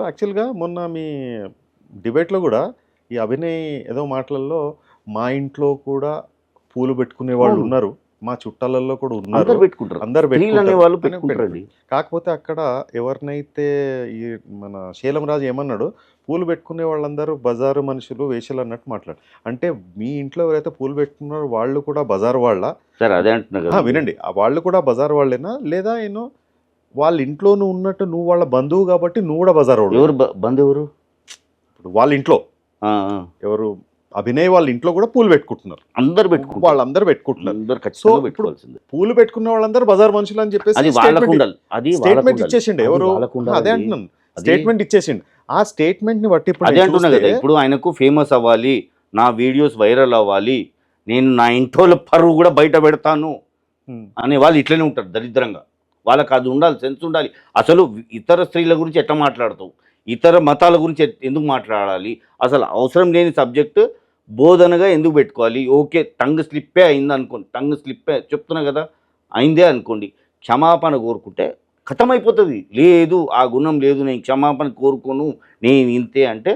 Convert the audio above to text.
యాక్చువల్‌గా మొన్న మీ డిబేట్‌లో గూడా ఈ అభినయ్ ఏదో మాటలలో మా ఇంట్లో కూడా పూలు పెట్టుకునే అవును. వాళ్ళున్నారు. మా చుట్టాలలో కూడా ఉన్నారు. అందరు పెట్టుకుంటారు. అందరూ స్త్రీలు పెట్టుకుంటారు అనేవాళ్ళు అని పెట్టుకుంటారండి. కాకపోతే అక్కడ ఎవరినైతే ఈ మన శీలం రాజు ఏమన్నాడు, పూలు పెట్టుకునే వాళ్ళందరూ బజారు మనుషులు, వేశ్యలు అన్నట్టు మాట్లాడు. అంటే మీ ఇంట్లో ఎవరైతే పూలు పెట్టుకున్నారో వాళ్ళు కూడా బజారు వాళ్ళా? సార్ అదే అంటున్నా ఆ! కదండీ. వినండి. వాళ్ళు కూడా బజారు వాళ్ళేనా? లేదా వాళ్ళ ఇంట్లో నువ్వు ఉన్నట్టు నువ్వు వాళ్ళ బంధువు కాబట్టి నువ్వు కూడా బజారోడివా? ఎవరు బంధువెవరు? ఇప్పుడు వాళ్ళ ఇంట్లో ఆ! ఆ! ఎవరు అభినయ్ వాళ్ళ ఇంట్లో కూడా పూలు పెట్టుకుంటున్నారు. అందరూ పెట్టుకుంటారు. వాళ్ళందరూ పెట్టుకుంటున్నారు. అందరూ సో ఖచ్చితంగా ఇప్పుడు పెట్టుకోవాల్సిందే. పూలు పెట్టుకున్న వాళ్ళందరూ బజార్ మనుషులు అని చెప్పేసి అది స్టేట్మెంట్ వాళ్ళకుండాలి. అది స్టేట్మెంట్ వాళ్ళకుండాలి. ఇచ్చేసిండు. అది ఎవరు? అదే వాళ్ళకుండాలండి. అంటున్నాను. అది స్టేట్మెంట్ ఇచ్చేసిండు. ఆ స్టేట్మెంట్‌ని బట్టి ఇప్పుడు అదే నేను అంటున్నా చూస్తే కదా! ఇప్పుడు ఆయనకు ఫేమస్ అవ్వాలి. నా వీడియోస్ వైరల్ అవ్వాలి. నేను నా ఇంటోళ్ళ పరువు కూడా బయట పెడతాను హ్మ్. అనే వాళ్ళు ఇట్లనే ఉంటారు దరిద్రంగా. వాళ్ళకి అది ఉండాలి, సెన్స్ ఉండాలి. అసలు ఇతర స్త్రీల గురించి ఎట్లా మాట్లాడతావు? ఇతర మతాల గురించి ఎందుకు మాట్లాడాలి? అసలు అవసరం లేని సబ్జెక్ట్ బోధనగా ఎందుకు పెట్టుకోవాలి? ఓకే. టంగ్ స్లిప్పే అయిందనుకోండి. టంగ్ స్లిప్పే చెప్తున్నా కదా! అయిందే అనుకోండి. క్షమాపణ కోరుకుంటే ఖతమైపోతది. లేదు ఆ గుణం లేదు, నేను క్షమాపణ కోరుకోను, నేను ఇంతే అంటే